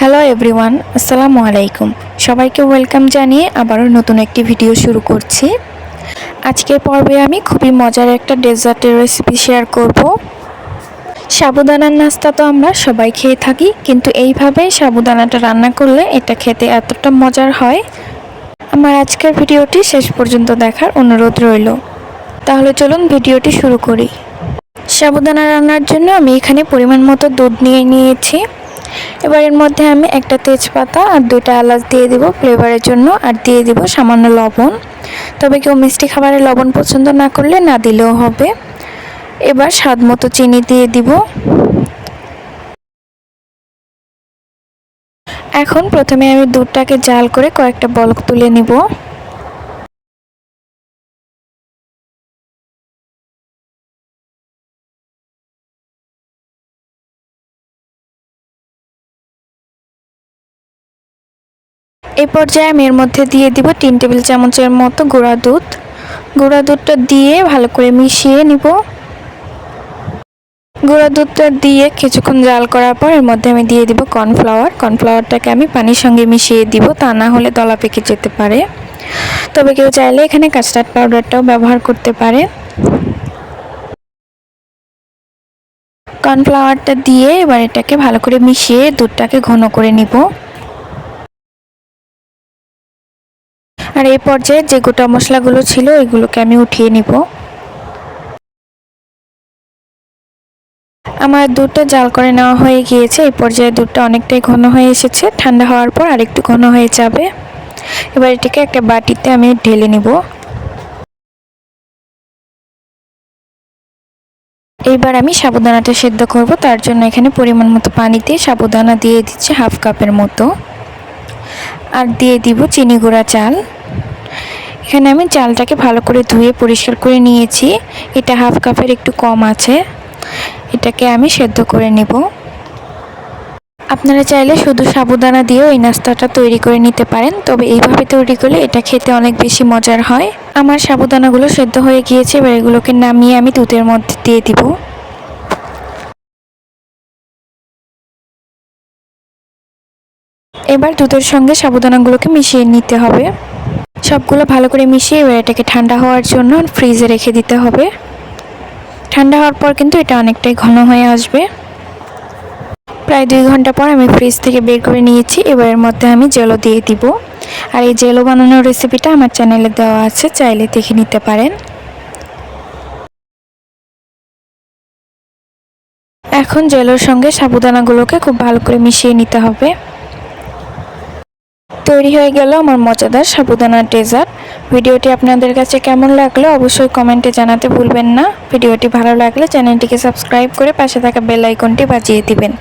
Hello everyone, আসসালামু আলাইকুম। সবাইকে ওয়েলকাম জানিয়ে আবারও নতুন একটি ভিডিও শুরু করছি। আজকের পর্বে আমি খুবই মজার একটা ডেজার্টের রেসিপি শেয়ার করব। সাবুদানার নাস্তা তো আমরা সবাই খেয়ে থাকি, কিন্তু এইভাবে সাবুদানাটা রান্না করলে এটা খেতে এতটা মজার হয়। আমার আজকের ভিডিওটি শেষ পর্যন্ত দেখার অনুরোধ রইল। তাহলে চলুন ভিডিওটি শুরু করি। সাবুদানা রান্নার জন্য আমি এখানে পরিমাণ মতো দুধ নিয়েছি। এবার এর মধ্যে আমি একটা তেজপাতা আর দুইটা এলাচ দিয়ে দিব ফ্লেভারের জন্য, আর দিয়ে দিব সামান্য লবণ। তবে কেউ মিষ্টি খাবারে লবণ পছন্দ না করলে না দিলেও হবে। এবার স্বাদ মতো চিনি দিয়ে দিব। এখন প্রথমে আমি দুধটাকে জাল করে কয়েকটা বলক তুলে নিব। এই পর্যায়ে আমি এর মধ্যে দিয়ে দিব 3 টেবিল চামচের মতো গুঁড়া দুধ। গুঁড়া দুধটা দিয়ে ভালো করে মিশিয়ে নিব। গুঁড়া দুধটা দিয়ে কিছুক্ষণ জাল করার পর এর মধ্যে আমি দিয়ে দিব কর্নফ্লাওয়ার। কর্নফ্লাওয়ারটাকে আমি পানির সঙ্গে মিশিয়ে দিব, তা না হলে দলা পেকে যেতে পারে। তবে কেউ চাইলে এখানে কাস্টার্ড পাউডারটাও ব্যবহার করতে পারে। কর্নফ্লাওয়ারটা দিয়ে এবার এটাকে ভালো করে মিশিয়ে দুধটাকে ঘন করে নিব। আর এই পর্যায়ে যে গোটা মশলাগুলো ছিল এগুলোকে আমি উঠিয়ে নিব। আমার দুধটা জাল করে নেওয়া হয়ে গিয়েছে। এই পর্যায়ে দুধটা অনেকটাই ঘন হয়ে এসেছে। ঠান্ডা হওয়ার পর আরেকটু ঘন হয়ে যাবে। এবার এটাকে একটা বাটিতে আমি ঢেলে নিব। এইবার আমি সাবুদানাটা সেদ্ধ করব। তার জন্য এখানে পরিমাণ মতো পানিতে সাবুদানা দিয়ে দিচ্ছি হাফ কাপের মতো, আর দিয়ে দিব চিনি গুঁড়া চাল। এখানে আমি চালটাকে ভালো করে ধুয়ে পরিষ্কার করে নিয়েছি। এটা হাফ কাপের একটু কম আছে। এটাকে আমি সেদ্ধ করে নেব। আপনারা চাইলে শুধু সাবুদানা দিয়েও এই নাস্তাটা তৈরি করে নিতে পারেন, তবে এইভাবে তৈরি করলে এটা খেতে অনেক বেশি মজার হয়। আমার সাবুদানাগুলো সেদ্ধ হয়ে গিয়েছে। এবার এগুলোকে নামিয়ে আমি দুধের মধ্যে দিয়ে দিব। এবার দুধের সঙ্গে সাবুদানাগুলোকে মিশিয়ে নিতে হবে। সবগুলো ভালো করে মিশিয়ে এবার এটাকে ঠান্ডা হওয়ার জন্য ফ্রিজে রেখে দিতে হবে। ঠান্ডা হওয়ার পর কিন্তু এটা অনেকটাই ঘন হয়ে আসবে। প্রায় 2 ঘন্টা পর আমি ফ্রিজ থেকে বের করে নিয়েছি। এবার এর মধ্যে আমি জেলো দিয়ে দিব। আর এই জেলো বানানোর রেসিপিটা আমার চ্যানেলে দেওয়া আছে, চাইলে দেখে নিতে পারেন। এখন জেলোর সঙ্গে সাবুদানাগুলোকে খুব ভালো করে মিশিয়ে নিতে হবে। তৈরি হয়ে গেল আমার মজাদার সাবুদানার ডেজার্ট। ভিডিওটি আপনাদের কাছে কেমন লাগলো অবশ্যই কমেন্টে জানাতে ভুলবেন না। ভিডিওটি ভালো লাগলে চ্যানেলটিকে সাবস্ক্রাইব করে পাশে থাকা বেল আইকনটি বাজিয়ে দিবেন।